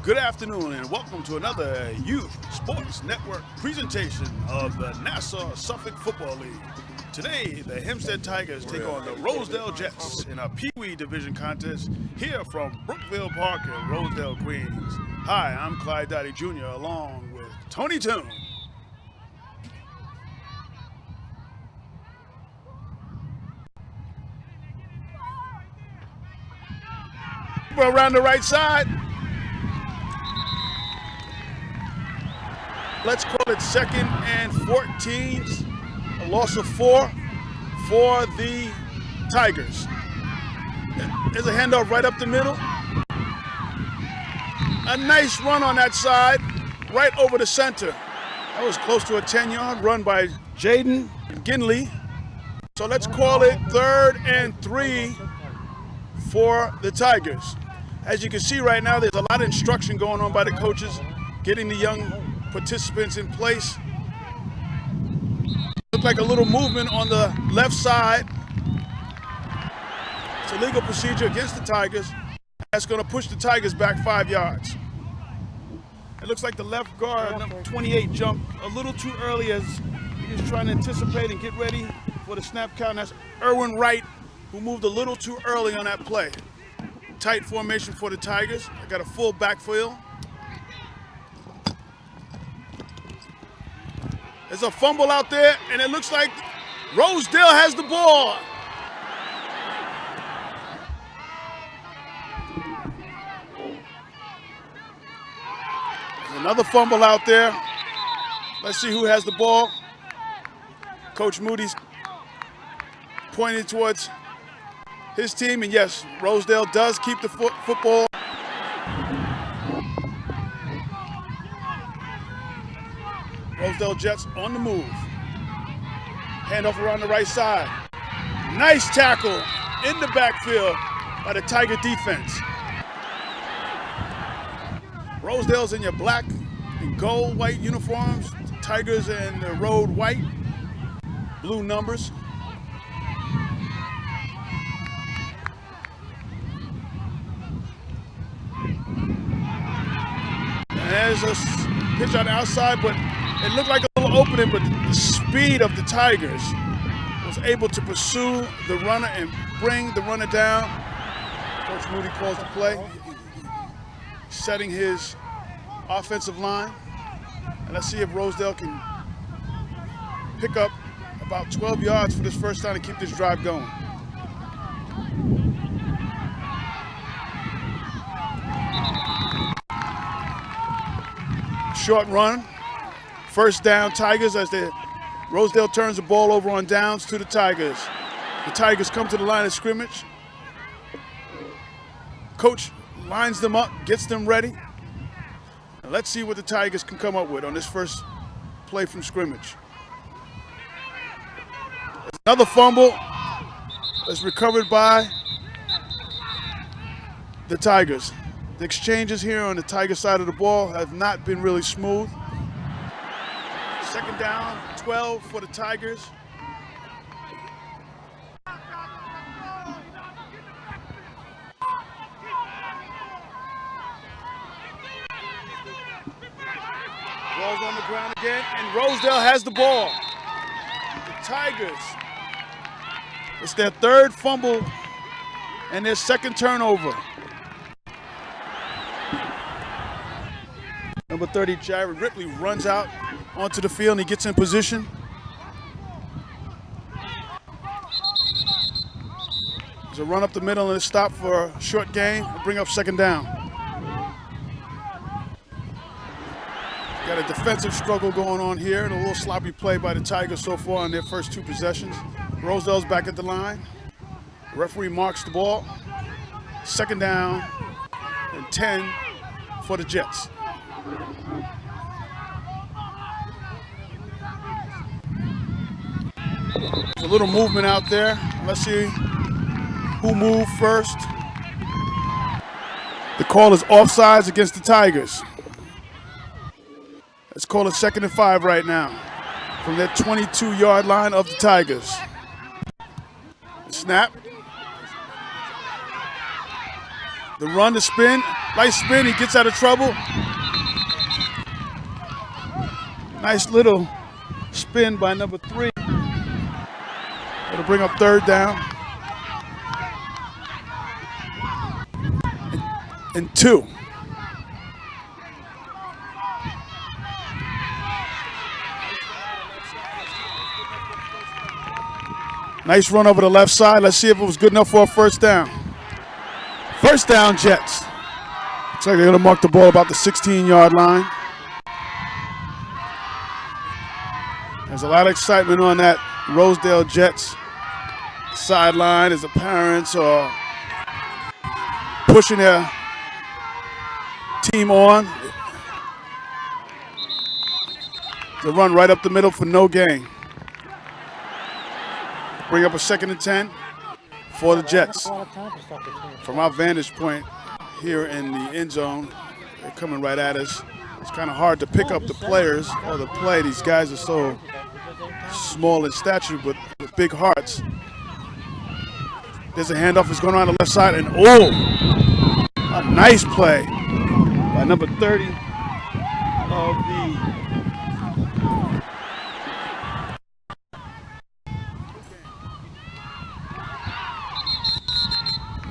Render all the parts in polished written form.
Good afternoon and welcome to another Youth Sports Network presentation of the Nassau Suffolk Football League. Today, the Hempstead Tigers take on the Rosedale Jets in a Peewee Division contest here from Brookville Park in Rosedale, Queens. Hi, I'm Clyde Dottie Jr. along with Tony Toon. We're around the right side. Let's call it 2nd and 14, a loss of 4 for the Tigers. There's a handoff right up the middle. A nice run on that side, right over the center. That was close to a 10-yard run by Jaden Ginley. So let's call it 3rd and 3 for the Tigers. As you can see right now, there's a lot of instruction going on by the coaches, getting the young participants in place. Look like a little movement on the left side. It's a legal procedure against the Tigers. That's going to push the Tigers back 5 yards. It looks like the left guard, number 28, jumped a little too early as he was trying to anticipate and get ready for the snap count. That's Erwin Wright, who moved a little too early on that play. Tight formation for the Tigers. They got a full backfield. There's a fumble out there, and it looks like Rosedale has the ball. There's another fumble out there. Let's see who has the ball. Coach Moody's pointing towards his team, and yes, Rosedale does keep the football. Rosedale Jets on the move. Handoff around the right side. Nice tackle in the backfield by the Tiger defense. Rosedale's in your black and gold white uniforms. Tigers in the road white, blue numbers. There's a pitch on the outside, but it looked like a little opening, but the speed of the Tigers was able to pursue the runner and bring the runner down. Coach Moody calls the play, setting his offensive line. And let's see if Rosedale can pick up about 12 yards for this first time to keep this drive going. Short run, first down Tigers as Rosedale turns the ball over on downs to the Tigers. The Tigers come to the line of scrimmage. Coach lines them up, gets them ready. And let's see what the Tigers can come up with on this first play from scrimmage. Another fumble that's recovered by the Tigers. The exchanges here on the Tiger side of the ball have not been really smooth. 2nd down, 12 for the Tigers. Ball's on the ground again, and Rosedale has the ball. The Tigers, it's their 3rd fumble and their 2nd turnover. Number 30, Jared Ripley, runs out onto the field and he gets in position. There's a run up the middle and a stop for a short gain to bring up 2nd down. Got a defensive struggle going on here and a little sloppy play by the Tigers so far on their first 2 possessions. Rosedale's back at the line. The referee marks the ball. 2nd down and 10 for the Jets. There's a little movement out there. Let's see who moved first. The call is offsides against the Tigers. Let's call it 2nd and 5 right now from that 22-yard line of the Tigers. Snap. The run, the spin, light spin, he gets out of trouble. Nice little spin by number 3. It'll bring up 3rd down. And 2. Nice run over the left side. Let's see if it was good enough for a 1st down. 1st down, Jets. Looks like they're going to mark the ball about the 16-yard line. There's a lot of excitement on that Rosedale Jets sideline as the parents are pushing their team on. They run right up the middle for no gain. Bring up a 2nd and 10 for the Jets. From our vantage point here in the end zone, they're coming right at us. It's kind of hard to pick up the players or the play. These guys are so small in stature but with big hearts. There's a handoff. It's going around the left side, and a nice play by number 30 of the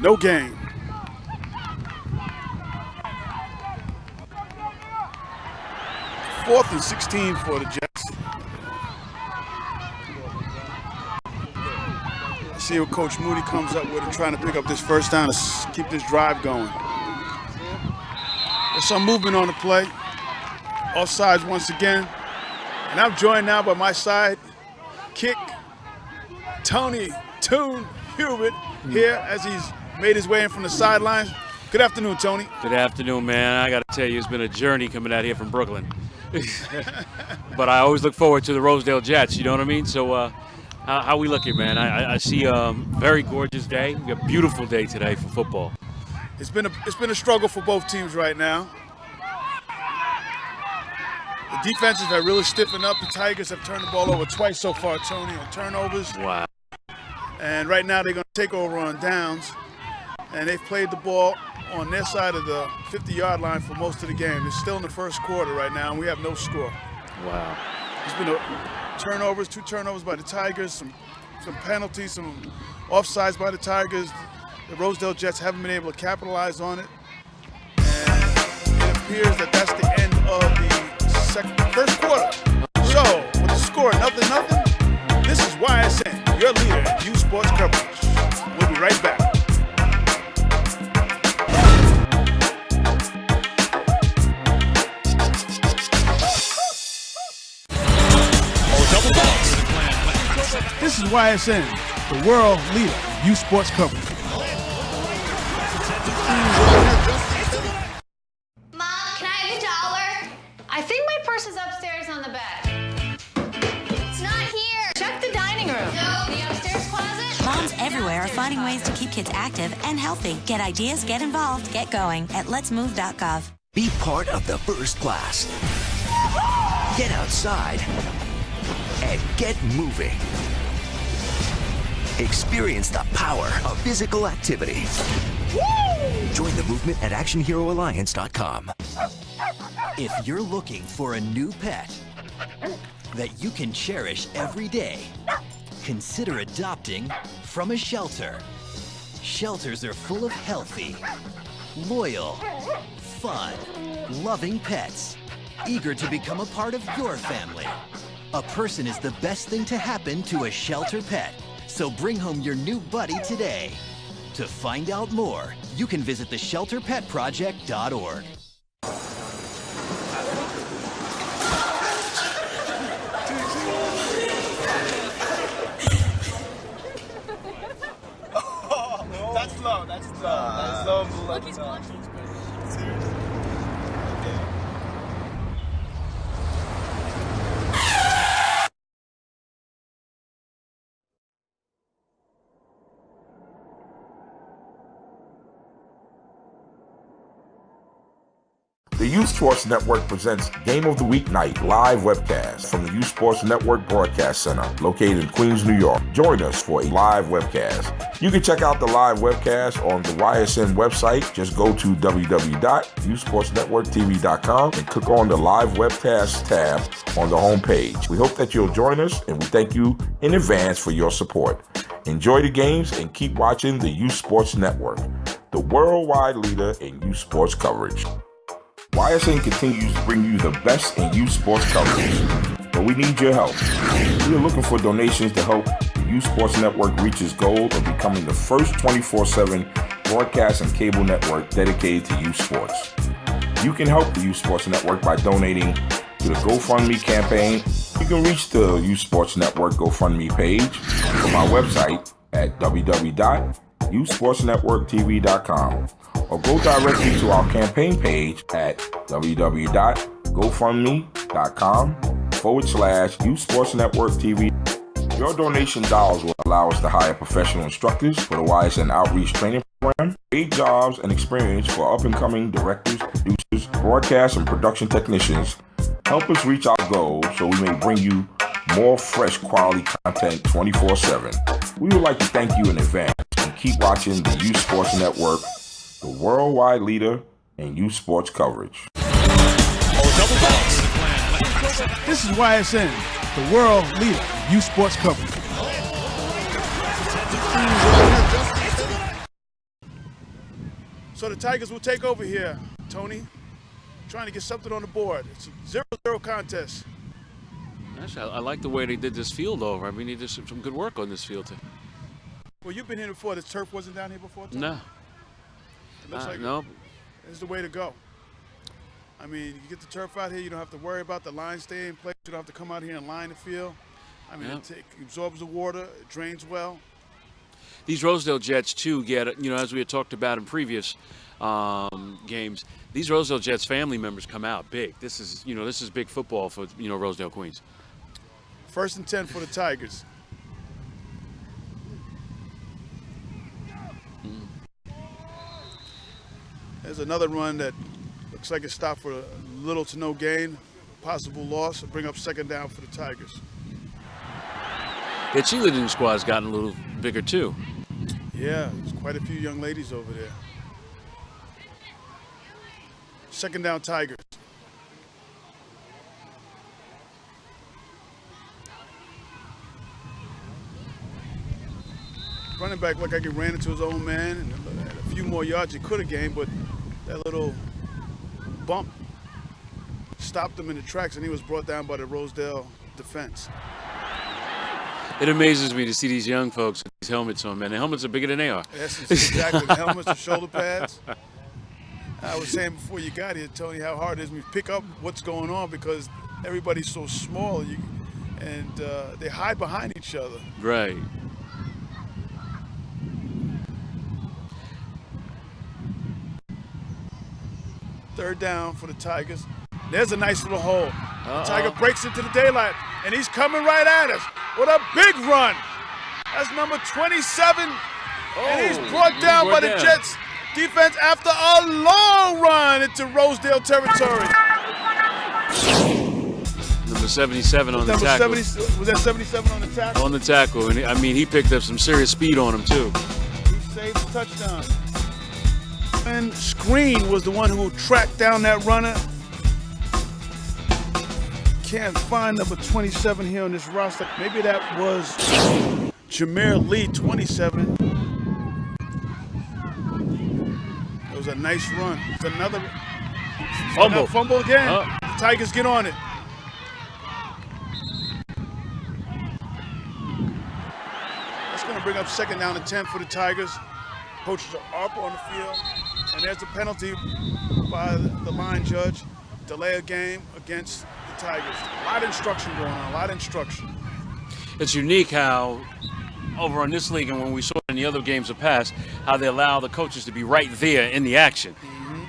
no gain. Fourth and 16 for the Jets. Let's see what Coach Moody comes up with and trying to pick up this 1st down to keep this drive going. There's some movement on the play. Offsides once again. And I'm joined now by my side kick, Tony Toon Hubert, here as he's made his way in from the sidelines. Good afternoon, Tony. Good afternoon, man. I got to tell you, it's been a journey coming out here from Brooklyn. But I always look forward to the Rosedale Jets, you know what I mean? So how we looking, man? I see a very gorgeous day. We got a beautiful day today for football. It's been a struggle for both teams right now. The defenses have really stiffened up. The Tigers have turned the ball over twice so far, Tony, on turnovers. Wow. And right now they're going to take over on downs. And they've played the ball on their side of the 50-yard line for most of the game. It's still in the 1st quarter right now, and we have no score. Wow. There's been turnovers, 2 turnovers by the Tigers, some penalties, some offsides by the Tigers. The Rosedale Jets haven't been able to capitalize on it. And it appears that that's the end of the 1st quarter. So, with the score, 0-0, this is YSN, your leader in youth sports coverage. We'll be right back. This is YSN, the world leader in youth sports coverage. Mom, can I have $1? I think my purse is upstairs on the bed. It's not here. Check the dining room. No, the upstairs closet. Moms everywhere are finding ways to keep kids active and healthy. Get ideas, get involved, get going at letsmove.gov. Be part of the first class. Get outside and get moving. Experience the power of physical activity. Join the movement at actionheroalliance.com. If you're looking for a new pet that you can cherish every day, consider adopting from a shelter. Shelters are full of healthy, loyal, fun, loving pets, eager to become a part of your family. A person is the best thing to happen to a shelter pet. So bring home your new buddy today. To find out more, you can visit theshelterpetproject.org. That's slow. That's slow. Look, he's blushing. Seriously. The Youth Sports Network presents Game of the Week Night live webcast from the Youth Sports Network Broadcast Center located in Queens, New York. Join us for a live webcast. You can check out the live webcast on the YSN website. Just go to www.youthsportsnetworktv.com and click on the live webcast tab on the homepage. We hope that you'll join us, and we thank you in advance for your support. Enjoy the games and keep watching the Youth Sports Network, the worldwide leader in youth sports coverage. YSN continues to bring you the best in youth sports coverage, but we need your help. We are looking for donations to help the Youth Sports Network reach its goal of becoming the first 24/7 broadcast and cable network dedicated to youth sports. You can help the Youth Sports Network by donating to the GoFundMe campaign. You can reach the Youth Sports Network GoFundMe page from our website at www.youthsportsnetworktv.com. or go directly to our campaign page at www.gofundme.com/Youth Sports Network TV. Your donation dollars will allow us to hire professional instructors for the YSN Outreach Training Program, create jobs and experience for up-and-coming directors, producers, broadcast and production technicians. Help us reach our goals so we may bring you more fresh quality content 24/7. We would like to thank you in advance and keep watching the Youth Sports Network, the worldwide leader in youth sports coverage. This is YSN, the world leader in youth sports coverage. So the Tigers will take over here, Tony. Trying to get something on the board. It's a 0-0 contest. Actually, I like the way they did this field over. I mean, they did some good work on this field, too. Well, you've been here before. The turf wasn't down here before, Tony? No. It looks like no. it's the way to go. I mean, you get the turf out here, you don't have to worry about the line staying in place. You don't have to come out here and line the field. I mean, it absorbs the water, it drains well. These Rosedale Jets, too, get, as we had talked about in previous games, these Rosedale Jets family members come out big. This is, this is big football for, Rosedale, Queens. 1st and 10 for the Tigers. There's another run that looks like it stopped for a little to no gain, possible loss, and bring up 2nd down for the Tigers. The cheerleading squad's gotten a little bigger, too. Yeah, there's quite a few young ladies over there. 2nd down, Tigers. Running back looked like he ran into his own man and had a few more yards he could have gained, but that little bump stopped him in the tracks, and he was brought down by the Rosedale defense. It amazes me to see these young folks with these helmets on, man. The helmets are bigger than they are. Yes, exactly. The helmets, the shoulder pads. I was saying before you got here, Tony, how hard it is when you pick up what's going on because everybody's so small and they hide behind each other. Right. Third down for the Tigers. There's a nice little hole. The Tiger breaks into the daylight, and he's coming right at us. What a big run. That's number 27, and he's brought down by the Jets defense after a long run into Rosedale territory. Number 77 on the tackle. Was that 77 on the tackle? On the tackle, and I mean, he picked up some serious speed on him, too. He saved the touchdown. And Screen was the one who tracked down that runner. Can't find number 27 here on this roster. Maybe that was Jameer Lee, 27. It was a nice run. It's another fumble. Fumble again. The Tigers get on it. That's going to bring up 2nd down and 10 for the Tigers. Coaches are up on the field, and there's a penalty by the line judge. Delay a game against the Tigers. A lot of instruction going on, a lot of instruction. It's unique how, over in this league and when we saw it in the other games of past, how they allow the coaches to be right there in the action. Mm-hmm.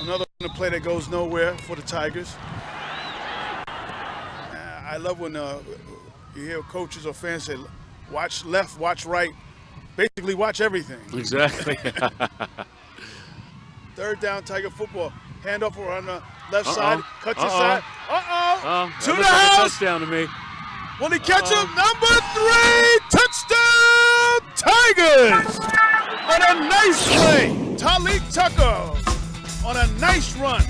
Another play that goes nowhere for the Tigers. I love when you hear coaches or fans say, watch left, watch right. Basically, watch everything. Exactly. Third down, Tiger football. Handoff on the left side. Cuts inside. To the house. Like a touchdown to me. Will he catch him? Number 3, touchdown Tigers! On a nice play, Talik Tucker on a nice run.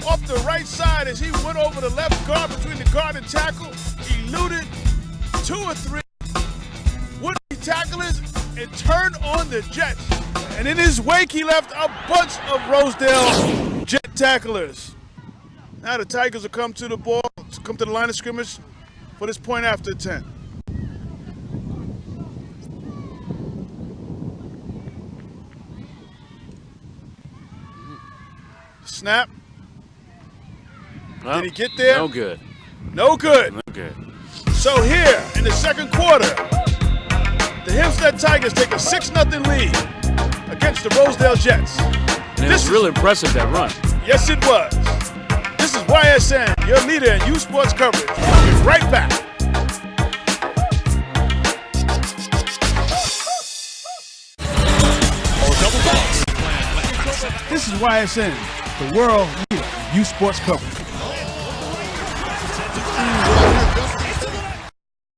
Off the right side as he went over the left guard between the guard and tackle. Eluded 2 or 3 would-be tacklers and turned on the Jets. And in his wake, he left a bunch of Rosedale Jet tacklers. Now the Tigers will come to the ball, come to the line of scrimmage for this point after 10. Snap. Well, did he get there? No good. No good. No good. So here in the second quarter, the Hempstead Tigers take a 6-0 lead against the Rosedale Jets. And it was really impressive, that run. Yes, it was. This is YSN, your leader in youth sports coverage. We'll be right back. This is YSN, the world leader in youth sports coverage.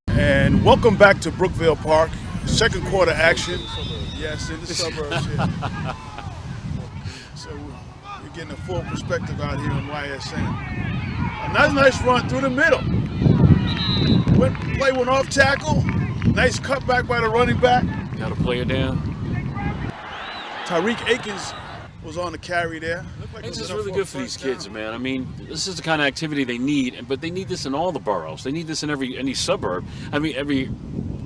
And welcome back to Brookville Park. Second quarter action. Yes, in the suburbs here. So you're getting a full perspective out here on YSN. A nice run through the middle. Play went off tackle. Nice cutback by the running back. Got to play it down. Tyreek Akins was on the carry there. This is really good for these kids, man. I mean, this is the kind of activity they need, but they need this in all the boroughs. They need this in any suburb. I mean, every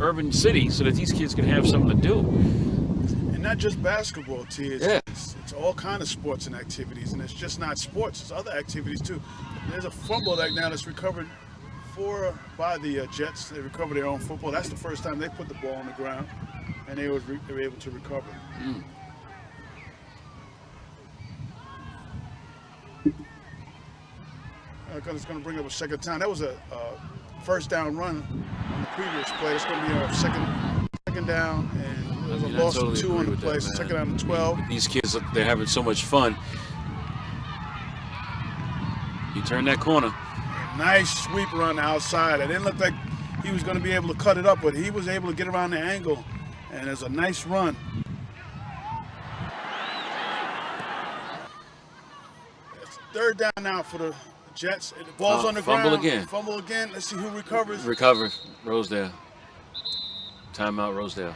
urban city, so that these kids can have something to do. And not just basketball, T. It's all kind of sports and activities, and it's just not sports. It's other activities too. There's a fumble that now that's recovered by the Jets. They recovered their own football. That's the first time they put the ball on the ground, and they were able to recover. It's going to bring up a second time. That was a first down run on the previous play. It's going to be a second down, and there's a loss of 2 on the play. Second down and 12. These kids, they're having so much fun. You turn that corner. Nice sweep run outside. It didn't look like he was going to be able to cut it up, but he was able to get around the angle, and it's a nice run. It's third down now for the Jets. The ball's on the ground. Fumble again. Let's see who recovers. Recovers. Rosedale. Timeout, Rosedale.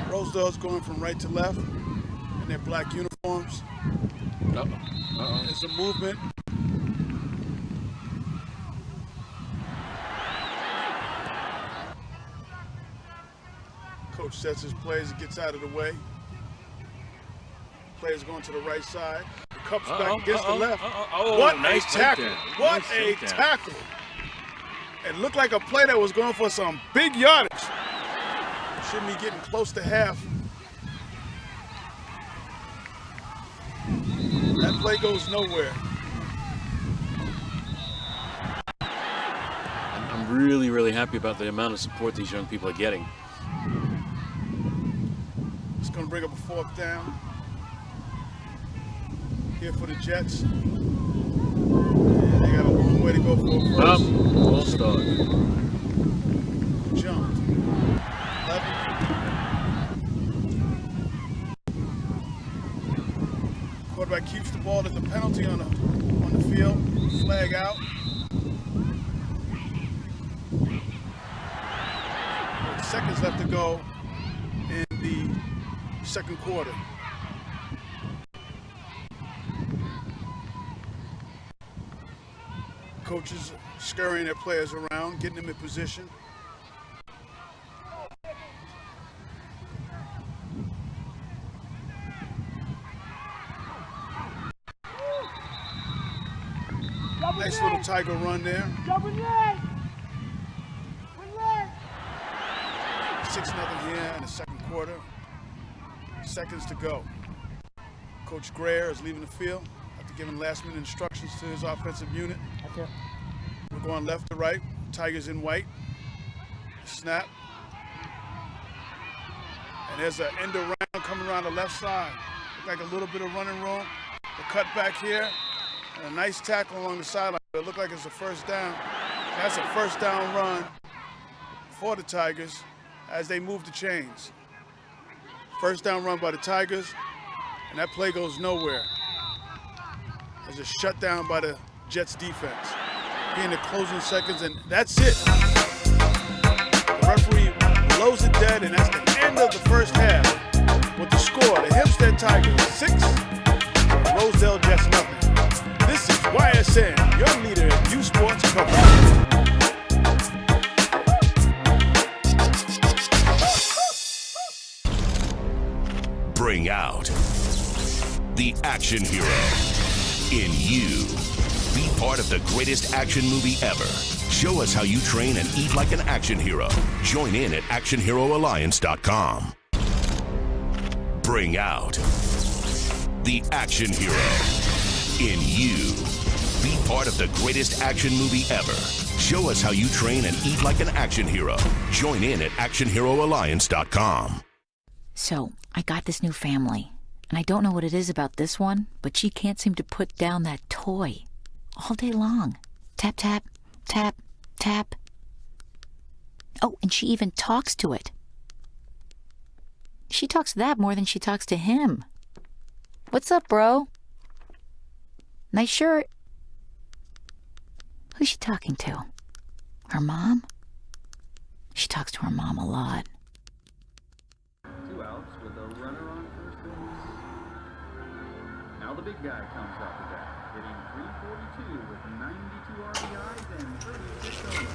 Rosedale's going from right to left in their black uniforms. There's a movement. Coach sets his plays and gets out of the way. Players going to the right side. The Cup's back against the left. What a tackle. What a tackle. It looked like a play that was going for some big yardage. Shouldn't be getting close to half. That play goes nowhere. I'm really, really happy about the amount of support these young people are getting. It's going to bring up a fourth down. Here for the Jets. And they got a long way to go for a first. Ball start. Jumped. 11. Quarterback keeps the ball. There's a penalty on the field. Flag out. With seconds left to go in the second quarter. Coaches scurrying their players around, getting them in position. Nice little Tiger run there. 6-0 here in the second quarter. Seconds to go. Coach Greer is leaving the field after giving last-minute instructions to his offensive unit. Okay. We're going left to right. Tigers in white. Snap. And there's an end around coming around the left side. Look like a little bit of running room. The cut back here. And a nice tackle along the sideline. It looked like it's a first down. That's a first down run for the Tigers as they move the chains. First down run by the Tigers, and that play goes nowhere. There's a shutdown by the Jets defense. In the closing seconds, and that's it. The referee blows it dead, and that's the end of the first half. With the score, the Hempstead Tigers 6, Rosedale Jets nothing. This is YSN, your leader in youth sports coverage. Bring out the action hero in you. Be part of the greatest action movie ever. Show us how you train and eat like an action hero. Join in at actionheroalliance.com. Bring out the action hero in you. Be part of the greatest action movie ever. Show us how you train and eat like an action hero. Join in at actionheroalliance.com. So, I got this new family, and I don't know what it is about this one, but she can't seem to put down that toy all day long. Tap, tap, tap, tap. Oh, and she even talks to it. She talks to that more than she talks to him. What's up, bro? Nice shirt. Who's she talking to? Her mom? She talks to her mom a lot. 2 outs with a runner on first base. Now the big guy comes up to bat, hitting .342 with 92 RBIs and 36 homers.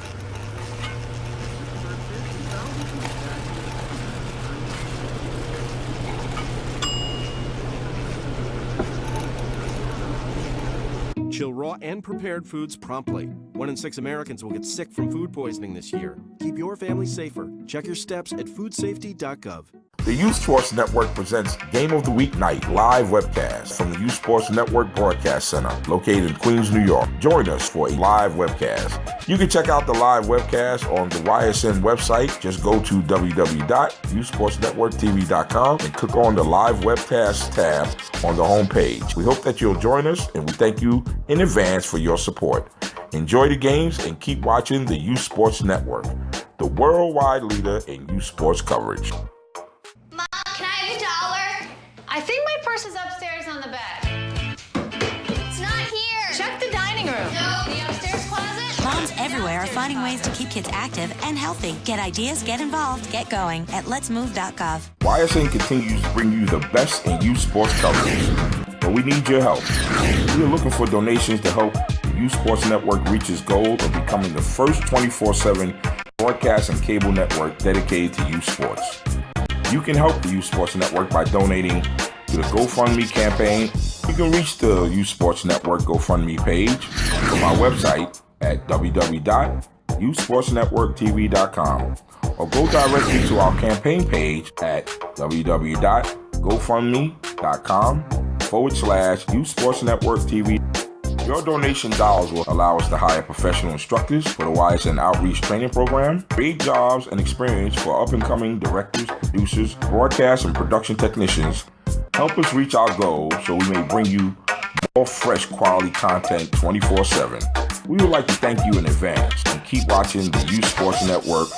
Chill raw and prepared foods promptly. 1 in 6 Americans will get sick from food poisoning this year. Keep your family safer. Check your steps at foodsafety.gov. The Youth Sports Network presents Game of the Week Night live webcast from the Youth Sports Network Broadcast Center located in Queens, New York. Join us for a live webcast. You can check out the live webcast on the YSN website. Just go to www.youthsportsnetworktv.com and click on the live webcast tab on the homepage. We hope that you'll join us, and we thank you in advance for your support. Enjoy the games and keep watching the Youth Sports Network, the worldwide leader in youth sports coverage. Mom, can I have $1? I think my purse is upstairs on the bed. It's not here. Check the dining room. No, the upstairs closet. Moms everywhere are finding ways to keep kids active and healthy. Get ideas, get involved, get going at letsmove.gov. YSN continues to bring you the best in youth sports coverage, but we need your help. We are looking for donations to help the Youth Sports Network reach its goal of becoming the first 24/7 broadcast and cable network dedicated to youth sports. You can help the Youth Sports Network by donating to the GoFundMe campaign. You can reach the Youth Sports Network GoFundMe page from our website at www.youthsportsnetworktv.com or go directly to our campaign page at www.gofundme.com/Youth Sports Network TV. Your donation dollars will allow us to hire professional instructors for the YSN Outreach Training Program, create jobs and experience for up-and-coming directors, producers, broadcast and production technicians. Help us reach our goals so we may bring you more fresh quality content 24/7. We would like to thank you in advance and keep watching the Youth Sports Network,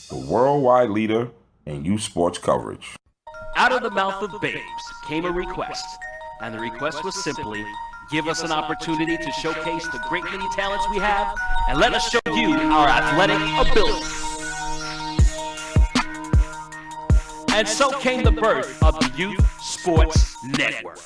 the worldwide leader in youth sports coverage. Out of the mouth of babes came a request, and the request was simply, give us an opportunity to showcase the great many talents we have, and let us show you our athletic ability. And so came the birth of the Youth Sports Network.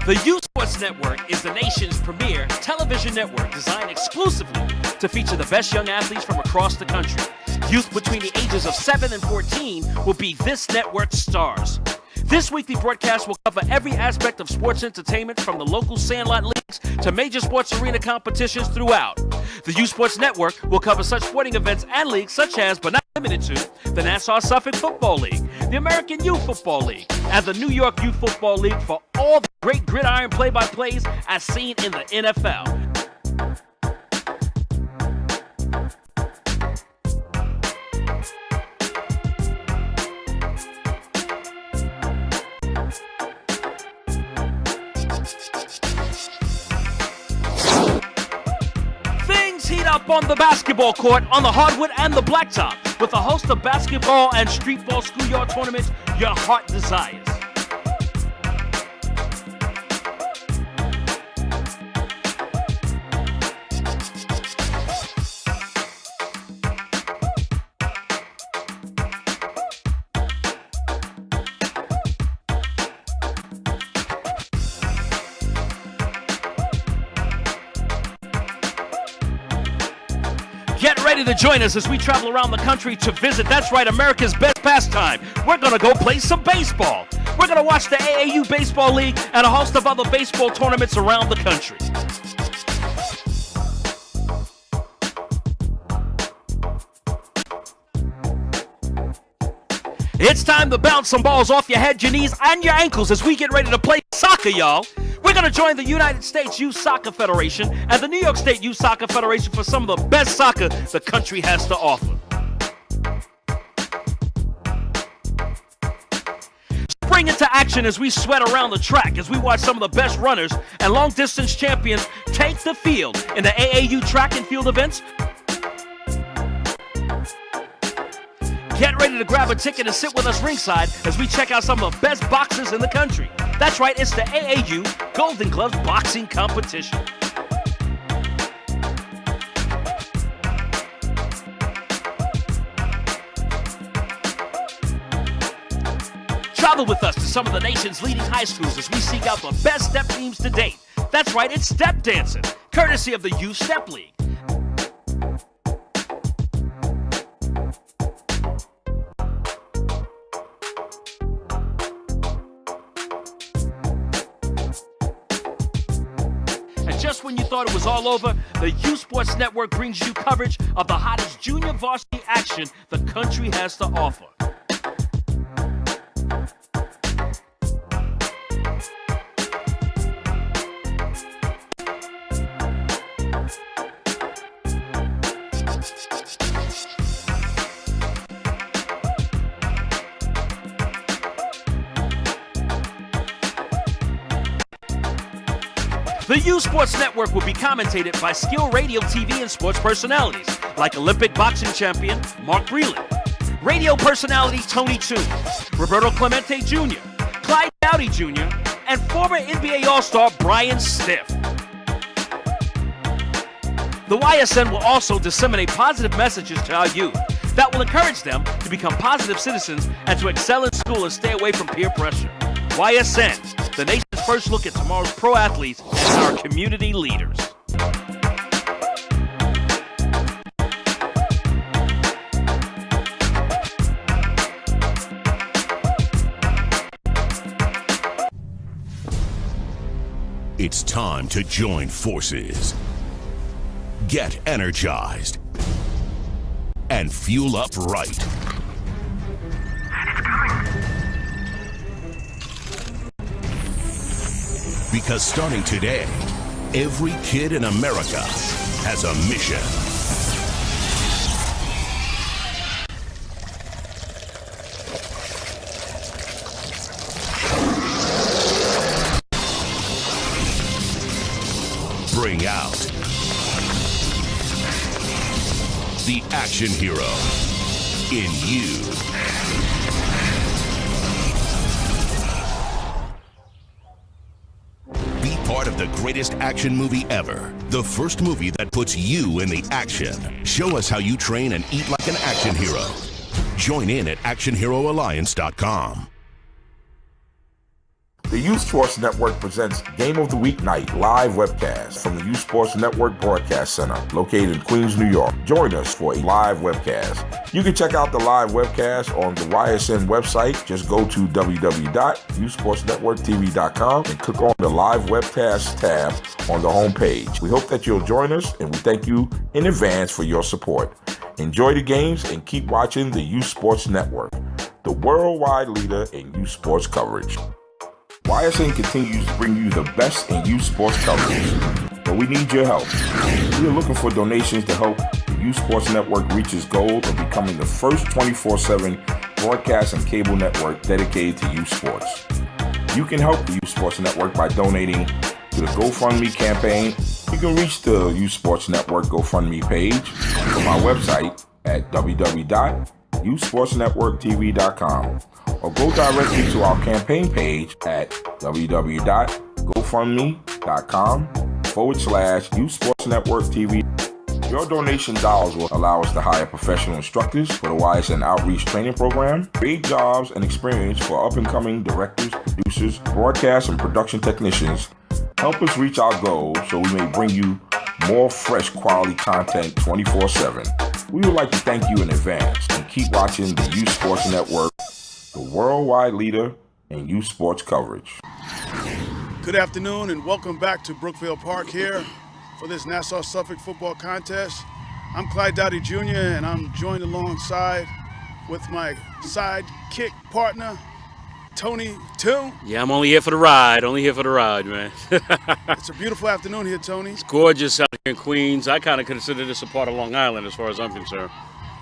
The Youth Sports Network is the nation's premier television network designed exclusively to feature the best young athletes from across the country. Youth between the ages of 7 and 14 will be this network's stars. This weekly broadcast will cover every aspect of sports entertainment, from the local sandlot leagues to major sports arena competitions throughout. The Youth Sports Network will cover such sporting events and leagues such as, but not limited to, the Nassau Suffolk Football League, the American Youth Football League, and the New York Youth Football League for all the great gridiron play-by-plays as seen in the NFL. up on the basketball court, on the hardwood and the blacktop, with a host of basketball and street ball schoolyard tournaments your heart desires. Get ready to join us as we travel around the country to visit, that's right, America's best pastime. We're going to go play some baseball. We're going to watch the AAU Baseball League and a host of other baseball tournaments around the country. It's time to bounce some balls off your head, your knees, and your ankles as we get ready to play soccer, y'all. We're going to join the United States Youth Soccer Federation and the New York State Youth Soccer Federation for some of the best soccer the country has to offer. Spring into action as we sweat around the track, as we watch some of the best runners and long-distance champions take the field in the AAU track and field events. Get ready to grab a ticket and sit with us ringside as we check out some of the best boxers in the country. That's right, it's the AAU Golden Gloves Boxing Competition. Travel with us to some of the nation's leading high schools as we seek out the best step teams to date. That's right, it's step dancing, courtesy of the Youth Step League. Just when you thought it was all over, the Youth Sports Network brings you coverage of the hottest junior varsity action the country has to offer. The Youth Sports Network will be commentated by skilled radio, TV, and sports personalities like Olympic boxing champion Mark Breland, radio personality Tony Toon, Roberto Clemente Jr., Clyde Dowdy Jr., and former NBA All-Star Brian Stiff. The YSN will also disseminate positive messages to our youth that will encourage them to become positive citizens and to excel in school and stay away from peer pressure. YSN, the nation's first look at tomorrow's pro athletes and our community leaders. It's time to join forces. Get energized and fuel up right. Because starting today, every kid in America has a mission. Bring out the action hero in you. Part of the greatest action movie ever. The first movie that puts you in the action. Show us how you train and eat like an action hero. Join in at actionheroalliance.com. The Youth Sports Network presents Game of the Week Night live webcast from the Youth Sports Network Broadcast Center located in Queens, New York. Join us for a live webcast. You can check out the live webcast on the YSN website. Just go to www.youthsportsnetworktv.com and click on the live webcast tab on the homepage. We hope that you'll join us, and we thank you in advance for your support. Enjoy the games and keep watching the Youth Sports Network, the worldwide leader in youth sports coverage. YSN continues to bring you the best in youth sports coverage, but we need your help. We are looking for donations to help the Youth Sports Network reach its goal of becoming the first 24/7 broadcast and cable network dedicated to youth sports. You can help the Youth Sports Network by donating to the GoFundMe campaign You can reach the Youth Sports Network GoFundMe page from our website at www.youthsportsnetworktv.com or go directly to our campaign page at www.gofundme.com/YouthSportsNetworkTV. Your donation dollars will allow us to hire professional instructors for the YSN Outreach Training Program, create jobs and experience for up-and-coming directors, producers, broadcast and production technicians, help us reach our goals so we may bring you more fresh quality content 24/7. We would like to thank you in advance and keep watching the Youth Sports Network, the worldwide leader in youth sports coverage. Good afternoon and welcome back to Brookville Park here for this Nassau Suffolk football contest. I'm Clyde Dowdy Jr. and I'm joined alongside with my sidekick partner, Tony Toon. Yeah, I'm only here for the ride, man. It's a beautiful afternoon here, Tony. It's gorgeous out here in Queens. I kind of consider this a part of Long Island as far as I'm concerned.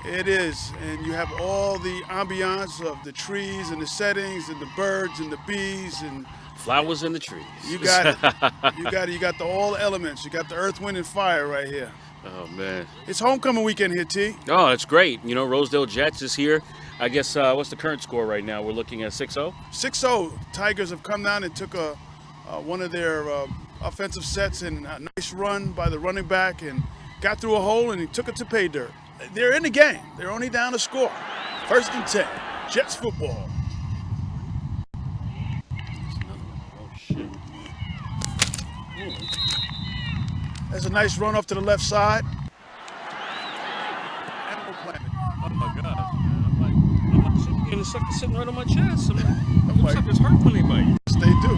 It is, and you have all the ambiance of the trees and the settings and the birds and the bees and flowers in the trees. You got it. You got all the elements. You got the earth, wind, and fire right here. Oh, man. It's homecoming weekend here, T. Oh, it's great. You know, Rosedale Jets is here. I guess, what's the current score right now? We're looking at 6-0? 6-0. Tigers have come down and took one of their offensive sets and a nice run by the running back and got through a hole and he took it to pay dirt. They're in the game. They're only down a score. 1st and 10. Jets football. There's a nice run off to the left side. Animal Planet. Oh my God, man. I'm like sitting right on my chest. I'm like, it's hurt when they bite. Yes, they do.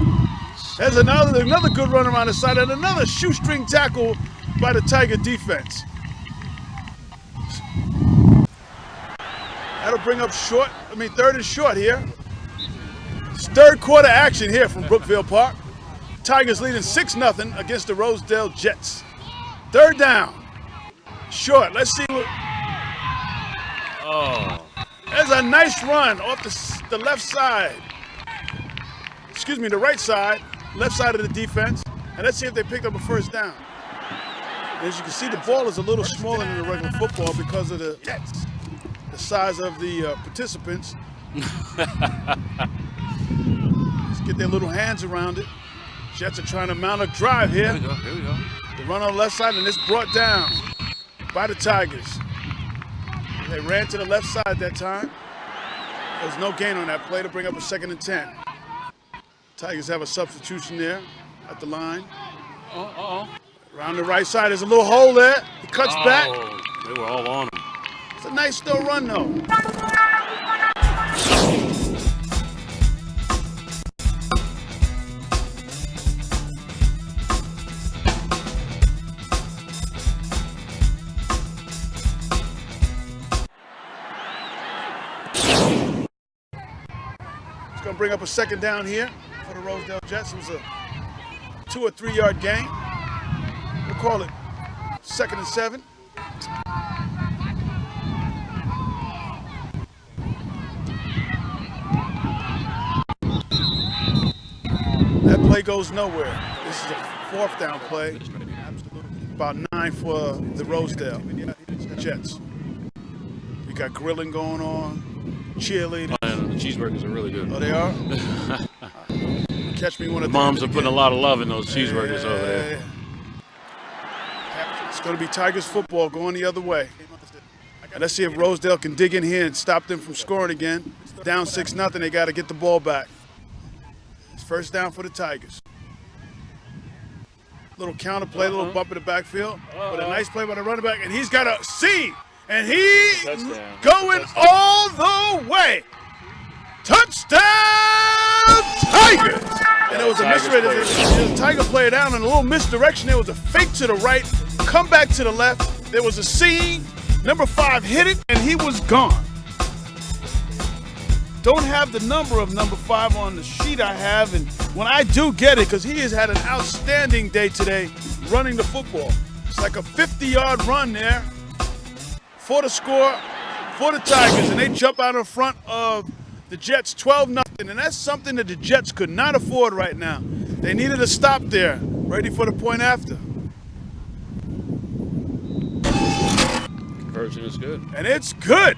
There's another good run around the side and another shoestring tackle by the Tiger defense. That'll bring up 3rd and short here. It's 3rd quarter action here from Brookville Park. Tigers leading 6-0 against the Rosedale Jets. 3rd down. Short. Let's see what. Oh. There's a nice run off the left side. Excuse me, the right side. Left side of the defense. And let's see if they picked up a 1st down. As you can see, the ball is a little smaller than the regular football because of the size of the participants. Let's get their little hands around it. Jets are trying to mount a drive here. Here we go. The run on the left side, and it's brought down by the Tigers. They ran to the left side that time. There's no gain on that play to bring up a 2nd and 10. Tigers have a substitution there at the line. Around the right side, there's a little hole there. He cuts back. They were all on him. It's a nice still run, though. It's going to bring up a 2nd down here for the Rosedale Jets. It was a 2 or 3 yard gain. We'll call it 2nd and 7. That play goes nowhere. This is a 4th down play. About 9 for the Rosedale Jets. We got grilling going on, cheerleading. The cheeseburgers are really good. Oh, they are? Catch me one of the moms are putting a lot of love in those cheeseburgers over there. It's going to be Tigers football going the other way. And let's see if Rosedale can dig in here and stop them from scoring again. Down 6-0, they got to get the ball back. It's 1st down for the Tigers. Little counter play, little bump in the backfield. But a nice play by the running back, and he's got a seam. And he's going all the way. Touchdown, Tigers! And it was a misread. There was a Tiger player down and a little misdirection. There was a fake to the right, come back to the left. There was a seam. Number 5 hit it, and he was gone. Don't have the number of number 5 on the sheet I have, and when I do get it, because he has had an outstanding day today running the football. It's like a 50-yard run there for the score for the Tigers, and they jump out in front of the Jets 12-0, and that's something that the Jets could not afford right now. They needed a stop there, ready for the point after. church, and it's good. And it's good.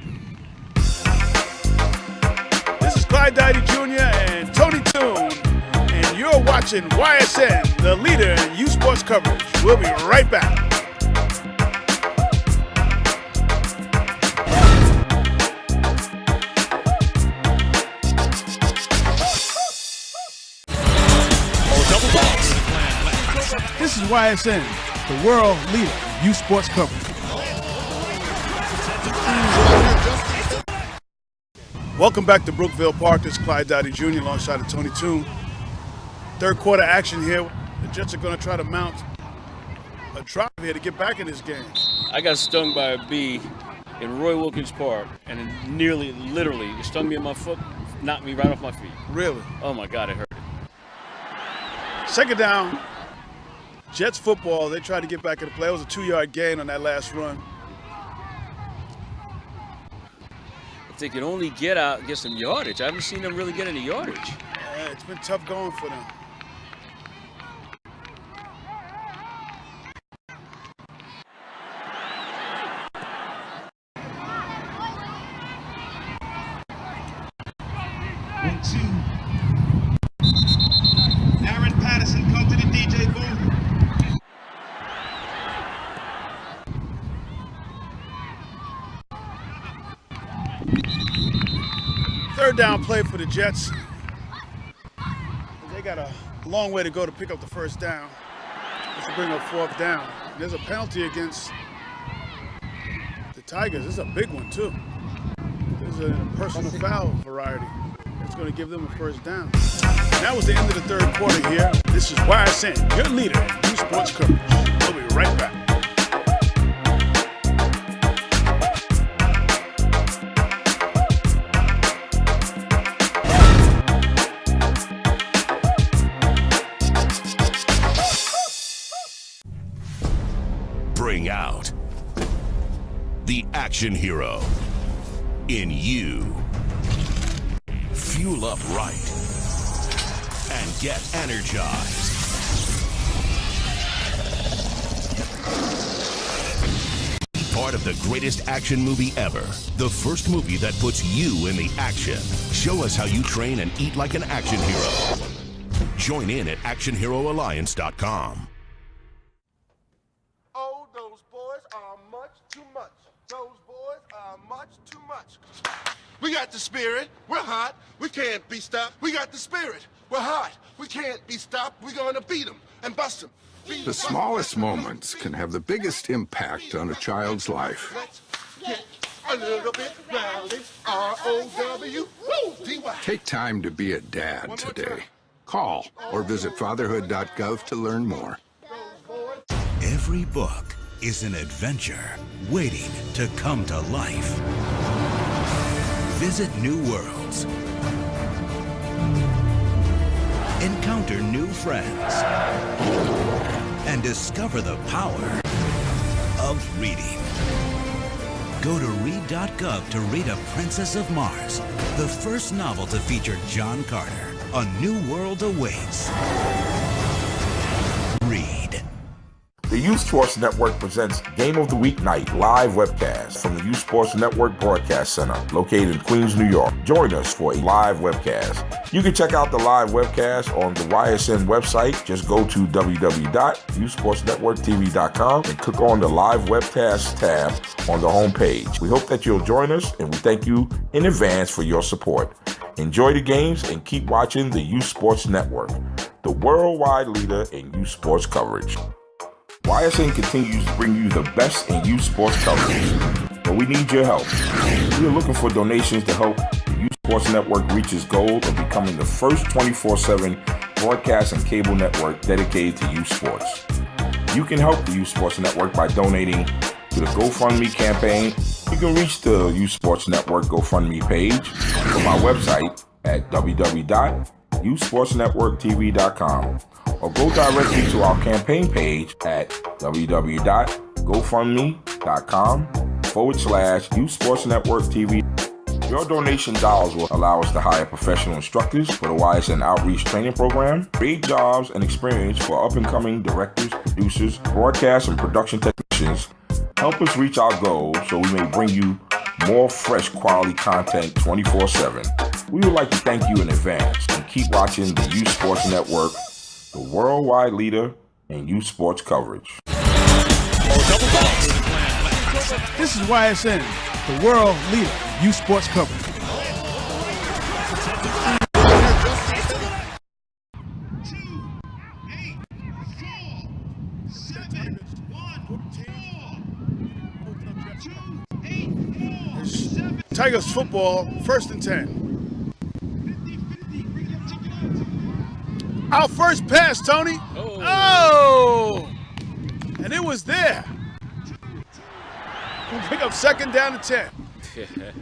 This is Clyde Dowdy Jr. and Tony Toon, and you're watching YSN, the leader in youth sports coverage. We'll be right back. This is YSN, the world leader in youth sports coverage. Welcome back to Brookville Park. This is Clyde Dowdy Jr. alongside of Tony Toon. Third quarter action here. The Jets are going to try to mount a drive here to get back in this game. I got stung by a bee in Roy Wilkins Park, and it literally, it stung me in my foot, knocked me right off my feet. Really? Oh my God, it hurt. Second down. Jets football, they tried to get back in the play. It was a 2-yard gain on that last run. If they could only get some yardage. I haven't seen them really get any yardage. Yeah, it's been tough going for them. Aaron Patterson, come to the DJ booth. Third down play for the Jets. They got a long way to go to pick up the first down. This will bring up fourth down. There's a penalty against the Tigers. This is a big one, too. This is a personal foul variety. It's going to give them a first down. That was the end of the third quarter here. This is YSN, your leader in youth sports coverage. We'll be right back. Bring out the action hero in you. Fuel up right and get energized. Part of the greatest action movie ever. The first movie that puts you in the action. Show us how you train and eat like an action hero. Join in at actionheroalliance.com. Oh, those boys are much too much. Those boys are much too much. We got the spirit. We're hot. We can't be stopped. We got the spirit. We're hot. We can't be stopped. We're going to beat them and bust them. The smallest moments can have the biggest impact on a child's life. Let's get a little bit rowdy. R-O-W-D-Y. Take time to be a dad today. Call or visit fatherhood.gov to learn more. Every book is an adventure waiting to come to life. Visit new worlds. Encounter new friends. And discover the power of reading. Go to read.gov to read A Princess of Mars, the first novel to feature John Carter. A new world awaits. Read. The Youth Sports Network presents Game of the Week Night live webcast from the Youth Sports Network Broadcast Center located in Queens, New York. Join us for a live webcast. You can check out the live webcast on the YSN website. Just go to www.youthsportsnetworktv.com and click on the live webcast tab on the homepage. We hope that you'll join us, and we thank you in advance for your support. Enjoy the games and keep watching the Youth Sports Network, the worldwide leader in youth sports coverage. YSN continues to bring you the best in youth sports coverage, but we need your help. We are looking for donations to help the Youth Sports Network reach its goal of becoming the first 24/7 broadcast and cable network dedicated to youth sports. You can help the Youth Sports Network by donating to the GoFundMe campaign. You can reach the Youth Sports Network GoFundMe page from our website at www.youthsportsnetworktv.com or go directly to our campaign page at www.gofundme.com/YouthSportsNetworkTV. Your donation dollars will allow us to hire professional instructors for the YSN Outreach Training Program, create jobs and experience for up-and-coming directors, producers, broadcast and production technicians, Help us reach our goals so we may bring you more fresh quality content 24/7. We would like to thank you in advance and keep watching the Youth Sports Network, the worldwide leader in youth sports coverage. This is YSN, the world leader in youth sports coverage. Tigers football, 1st and 10. Our first pass, Tony. Oh! And it was there. We'll pick up 2nd down and 10.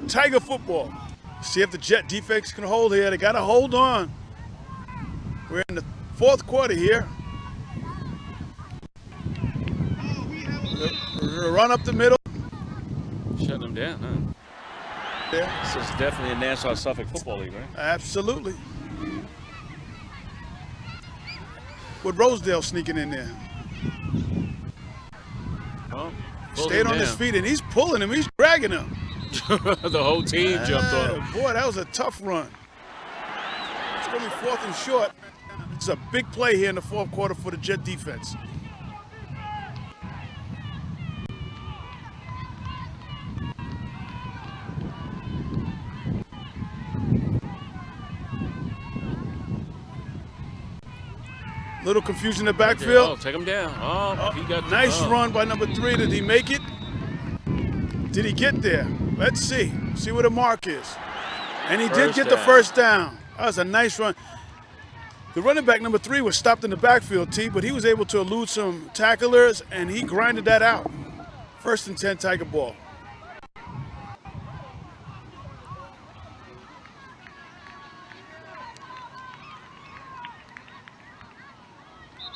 Tiger football. See if the Jet defense can hold here. They got to hold on. We're in the 4th quarter here. Run up the middle. Shutting them down, huh? Yeah. This is definitely a Nassau Suffolk Football League, right? Absolutely. With Rosedale sneaking in there. Oh, stayed on his feet, and he's pulling him. He's dragging him. The whole team jumped on him. Boy, that was a tough run. It's going to be 4th and short. It's a big play here in the 4th quarter for the Jet defense. Little confusion in the backfield. Oh, take him down. Oh, he got nice run by number 3. Did he make it? Did he get there? Let's see. See where the mark is. And he did get the first down. That was a nice run. The running back, number 3, was stopped in the backfield, T, but he was able to elude some tacklers, and he grinded that out. 1st and 10, Tiger ball.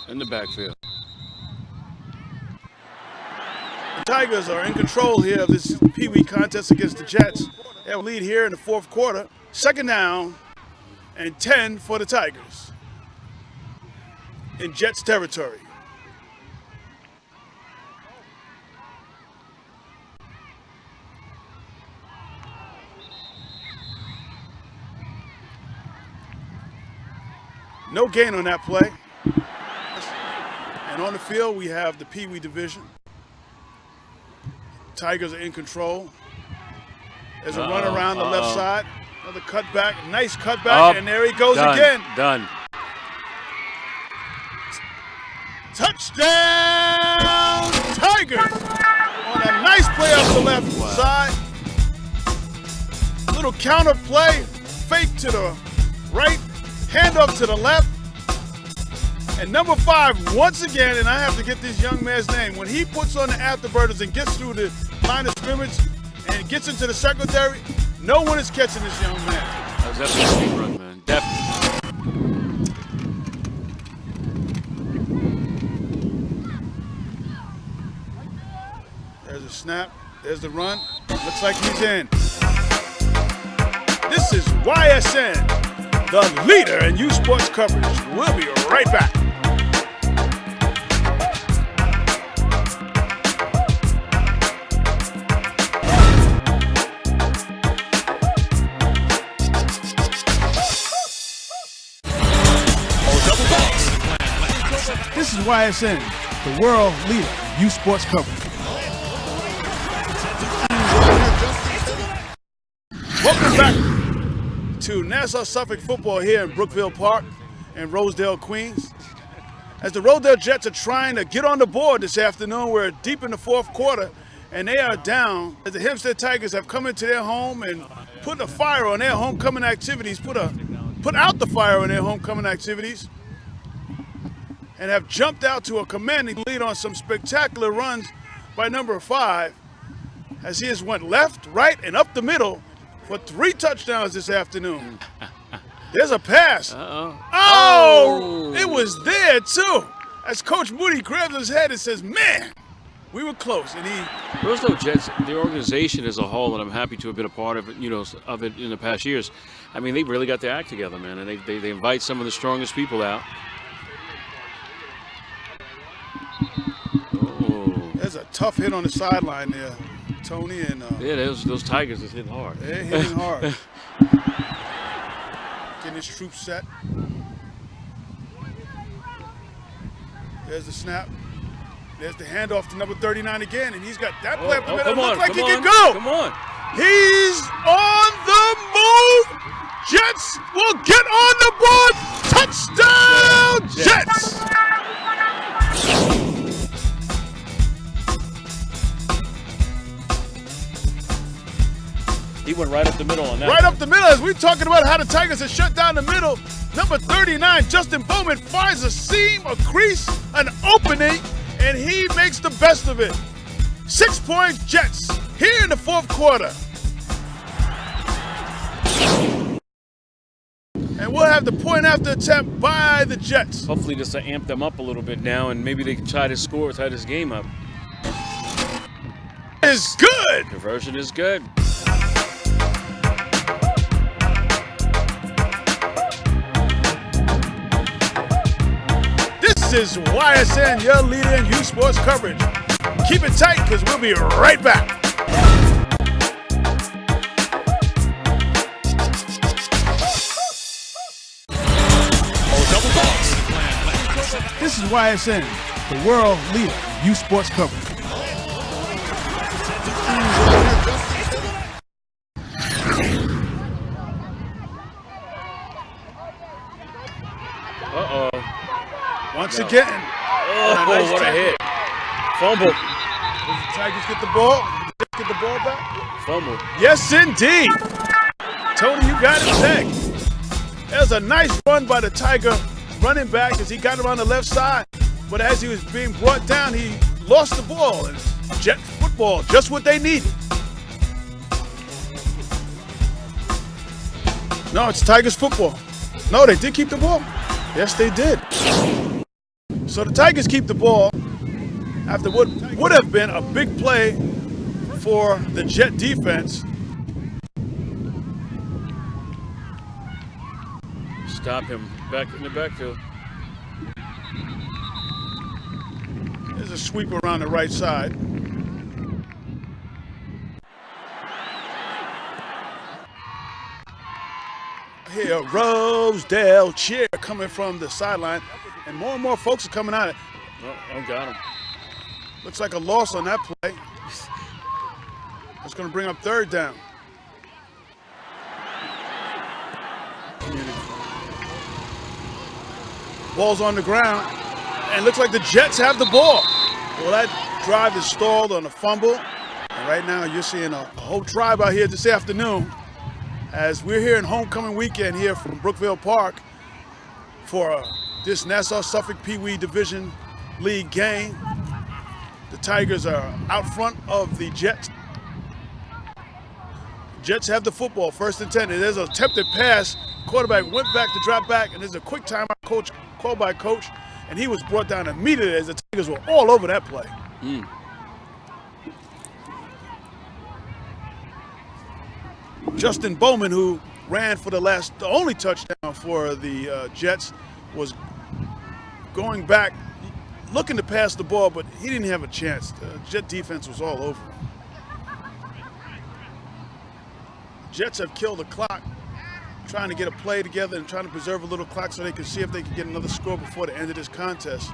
In the backfield. The Tigers are in control here of this Peewee contest against the Jets. They have a lead here in the 4th quarter. 2nd down and 10 for the Tigers in Jets territory. No gain on that play. And on the field, we have the Peewee Division. Tigers are in control. There's a run around the left side. Another cutback, nice cutback, and there he goes again. Done. Touchdown, Tigers! On a nice play off the left side. Little counter play, fake to the right, handoff to the left. And number 5, once again, and I have to get this young man's name, when he puts on the afterburners and gets through the line of scrimmage and gets into the secondary, no one is catching this young man. That was definitely a speed run, man. Definitely. There's a snap. There's the run. Looks like he's in. This is YSN, the leader in youth sports coverage. We'll be right back. This is YSN, the world leader in youth sports coverage. Welcome back to Nassau Suffolk football here in Brookville Park in Rosedale, Queens. As the Rosedale Jets are trying to get on the board this afternoon, we're deep in the 4th quarter, and they are down. As the Hempstead Tigers have come into their home and put a fire on their homecoming activities, put out the fire on their homecoming activities, and have jumped out to a commanding lead on some spectacular runs by number 5, as he has went left, right, and up the middle for 3 touchdowns this afternoon. There's a pass. Oh, it was there too. As Coach Moody grabs his head and says, man, we were close. And Rosedale Jets, the organization as a whole, and I'm happy to have been a part of it, of it in the past years. I mean, they really got their act together, man, and they invite some of the strongest people out. There's a tough hit on the sideline there, Tony. And yeah, those Tigers is hitting hard. They're hitting hard. Getting his troops set. There's the snap. There's the handoff to number 39 again, and he's got that play up the middle. Looks like he can go. Come on. He's on the move. Jets will get on the board. Touchdown, Jets. He went right up the middle on that. Right up the middle, as we're talking about how the Tigers have shut down the middle. Number 39, Justin Bowman, finds a seam, a crease, an opening, and he makes the best of it. 6 points, Jets, here in the fourth quarter. And we'll have the point after attempt by the Jets. Hopefully this will amp them up a little bit now, and maybe they can try to score, tie this game up. Is good. Conversion is good. This is YSN, your leader in youth sports coverage. Keep it tight, because we'll be right back. This is YSN, the world leader in youth sports coverage. Uh-oh. Once again. Oh, nice what a hit. Fumble. Does the Tigers get the ball? Get the ball back? Fumble. Yes, indeed. Tony, you got it pegged. There's a nice run by the Tiger running back as he got him on the left side. But as he was being brought down, he lost the ball. And Jet football, just what they needed. No, it's Tigers football. No, they did keep the ball. Yes, they did. So the Tigers keep the ball after what would have been a big play for the Jet defense. Stop him back in the backfield. There's a sweep around the right side. Here, Rosedale cheer coming from the sideline, and more folks are coming out. Oh, got him. Looks like a loss on that play. That's going to bring up third down. Ball's on the ground, and looks like the Jets have the ball. Well, that drive is stalled on a fumble, and right now you're seeing a whole drive out here this afternoon as we're here in homecoming weekend here from Brookville Park for this Nassau Suffolk Peewee Division League game. The Tigers are out front of the Jets. Jets have the football, 1st and 10. And there's an attempted pass. Quarterback went back to drop back, and there's a quick timeout called by coach, and he was brought down immediately as the Tigers were all over that play. Justin Bowman, who ran for the only touchdown for the Jets, was going back, looking to pass the ball, but he didn't have a chance. The Jet defense was all over him. Jets have killed the clock, trying to get a play together and trying to preserve a little clock so they can see if they can get another score before the end of this contest.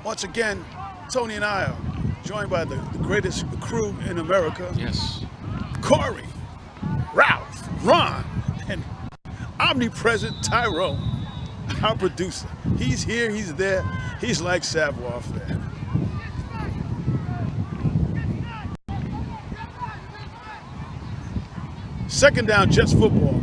Once again, Tony and I are joined by the greatest crew in America. Yes. Corey, Ralph, Ron, and omnipresent Tyrone, our producer. He's here, he's there. He's like Savoir fan. Second down, Jets football.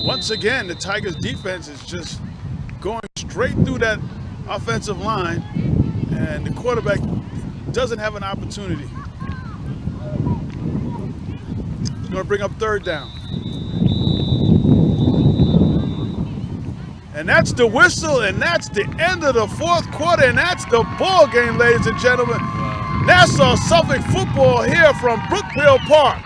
Once again, the Tigers defense is just going straight through that offensive line, and the quarterback doesn't have an opportunity. He's going to bring up third down. And that's the whistle, and that's the end of the fourth quarter, and that's the ball game, ladies and gentlemen. Nassau Suffolk Football here from Brookfield Park.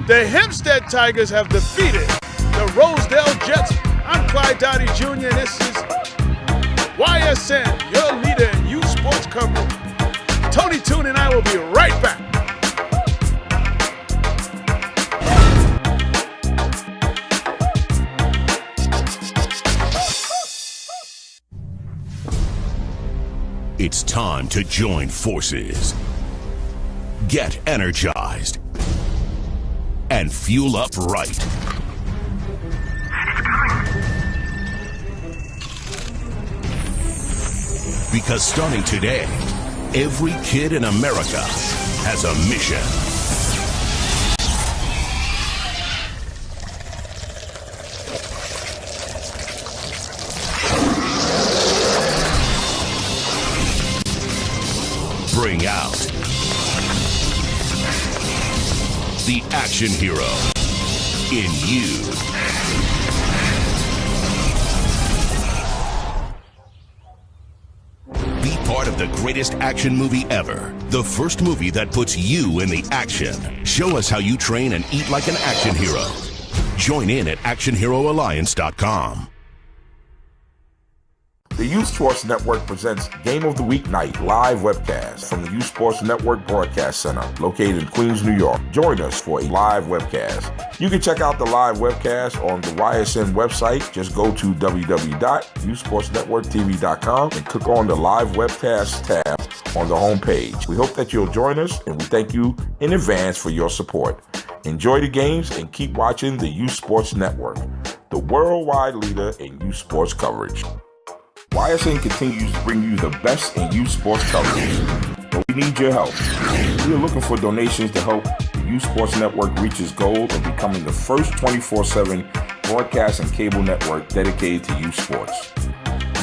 The Hempstead Tigers have defeated the Rosedale Jets. I'm Clyde Dowdy Jr., and this is YSN, your leader in youth sports coverage. Tony Toon and I will be right back. It's time to join forces. Get energized. And fuel up right. Because starting today, every kid in America has a mission. Bring out the action hero in you. Be part of the greatest action movie ever. The first movie that puts you in the action. Show us how you train and eat like an action hero. Join in at actionheroalliance.com. The Youth Sports Network presents Game of the Week Night live webcast from the Youth Sports Network Broadcast Center located in Queens, New York. Join us for a live webcast. You can check out the live webcast on the YSN website. Just go to www.youthsportsnetworktv.com and click on the live webcast tab on the homepage. We hope that you'll join us, and we thank you in advance for your support. Enjoy the games and keep watching the Youth Sports Network, the worldwide leader in youth sports coverage. YSN continues to bring you the best in youth sports coverage, but we need your help. We are looking for donations to help the Youth Sports Network reach its goal of becoming the first 24/7 broadcast and cable network dedicated to youth sports.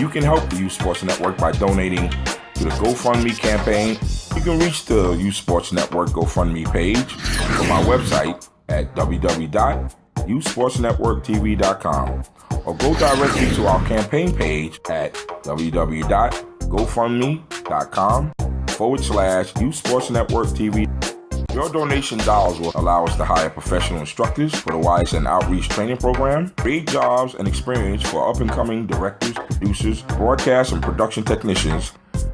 You can help the Youth Sports Network by donating to the GoFundMe campaign. You can reach the Youth Sports Network GoFundMe page from our website at www.youthsportsnetworktv.com. or go directly to our campaign page at www.gofundme.com/Youth Sports Network TV. Your donation dollars will allow us to hire professional instructors for the YSN Outreach Training Program, create jobs and experience for up-and-coming directors, producers, broadcast and production technicians.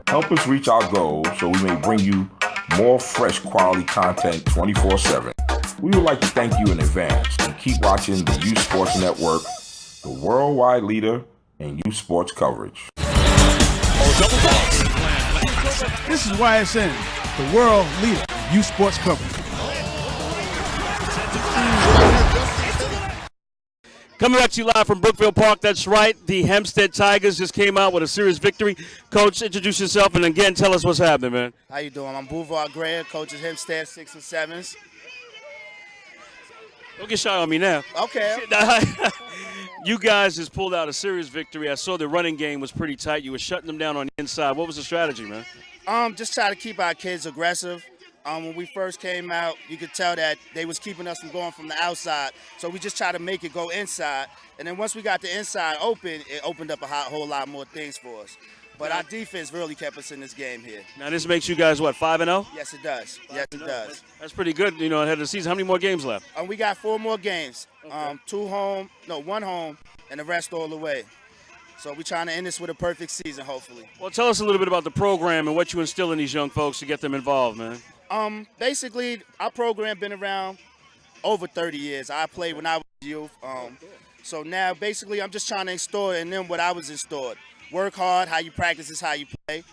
Help us reach our goals so we may bring you more fresh quality content 24/7. We would like to thank you in advance and keep watching the Youth Sports Network, the worldwide leader in youth sports coverage. This is YSN, the world leader in youth sports coverage. Coming at you live from Brookfield Park, that's right. The Hempstead Tigers just came out with a serious victory. Coach, introduce yourself and again tell us what's happening, man. How you doing? I'm Boulevard Gray, coach at Hempstead 6 and 7s. Don't get shy on me now. Okay. You guys just pulled out a serious victory. I saw the running game was pretty tight. You were shutting them down on the inside. What was the strategy, man? Just try to keep our kids aggressive. When we first came out, you could tell that they was keeping us from going from the outside. So we just try to make it go inside. And then once we got the inside open, it opened up a whole lot more things for us. But our defense really kept us in this game here. Now this makes you guys, what, 5-0? Yes, it does. Yes, it does. That's pretty good, you know, ahead of the season. How many more games left? We got 4 more games. Okay. 1 home, and the rest all the way. So we're trying to end this with a perfect season, hopefully. Well, tell us a little bit about the program and what you instill in these young folks to get them involved, man. Basically, our program been around over 30 years. I played when I was a youth. So now, basically, I'm just trying to install in them what I was installed. Work hard, how you practice is how you play.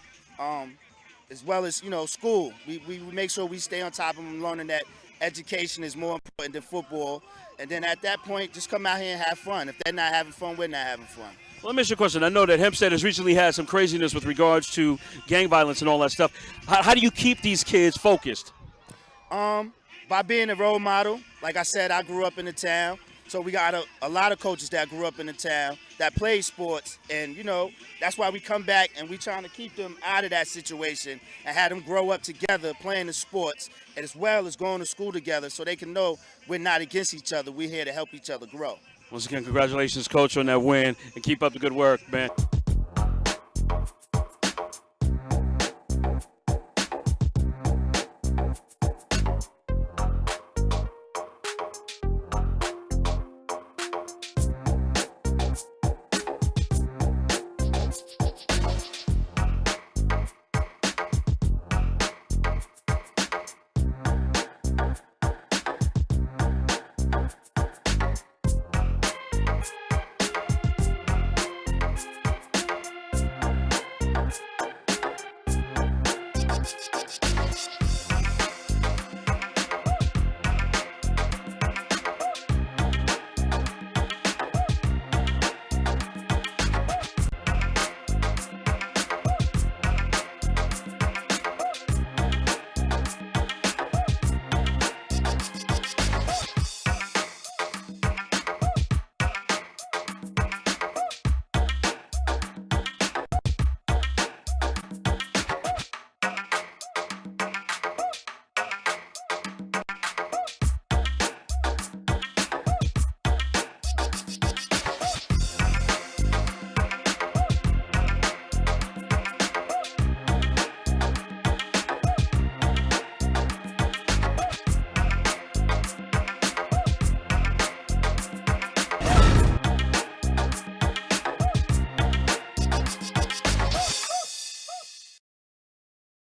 As well as, school. We make sure we stay on top of them, learning that education is more important than football. And then at that point, just come out here and have fun. If they're not having fun, we're not having fun. Well, let me ask you a question. I know that Hempstead has recently had some craziness with regards to gang violence and all that stuff. How do you keep these kids focused? By being a role model. Like I said, I grew up in the town. So we got a lot of coaches that grew up in the town that play sports. And, that's why we come back and we trying to keep them out of that situation and have them grow up together playing the sports as well as going to school together so they can know we're not against each other. We're here to help each other grow. Once again, congratulations, Coach, on that win, and keep up the good work, man.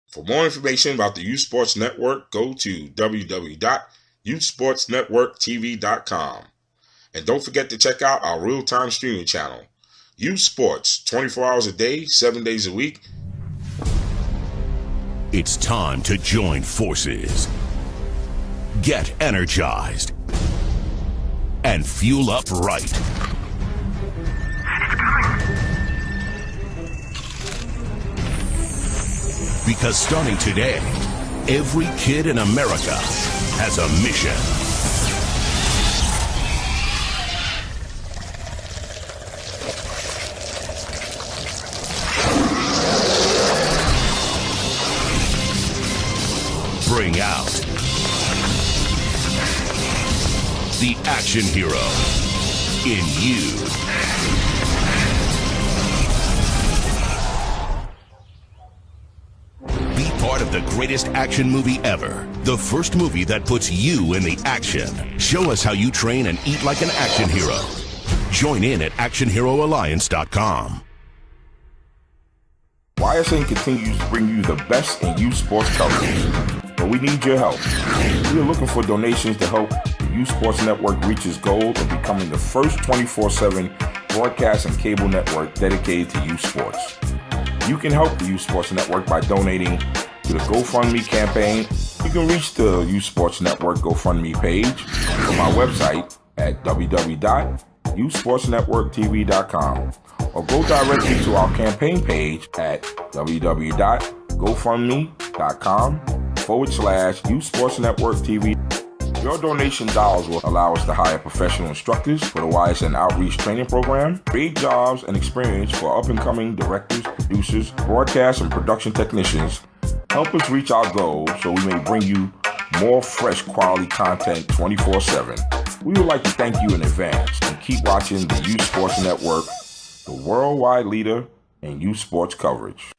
For more information about the Youth Sports Network, go to www.youthsportsnetworktv.com. And don't forget to check out our real-time streaming channel, Youth Sports, 24 hours a day, 7 days a week. It's time to join forces. Get energized. And fuel up right. Because starting today, every kid in America has a mission. Bring out the action hero in you. Part of the greatest action movie ever. The first movie that puts you in the action. Show us how you train and eat like an action hero. Join in at actionheroalliance.com. YSN continues to bring you the best in youth sports coverage, but we need your help. We are looking for donations to help the Youth Sports Network reach its goal of becoming the first 24/7 broadcast and cable network dedicated to youth sports. You can help the Youth Sports Network by donating to the GoFundMe campaign. You can reach the Youth Sports Network GoFundMe page from our website at www.youthsportsnetworktv.com or go directly to our campaign page at www.gofundme.com/Youth Sports Network TV. Your donation dollars will allow us to hire professional instructors for the YSN Outreach Training Program, create jobs and experience for up-and-coming directors, producers, broadcast and production technicians. Help us reach our goal so we may bring you more fresh quality content 24/7. We would like to thank you in advance and keep watching the Youth Sports Network, the worldwide leader in youth sports coverage.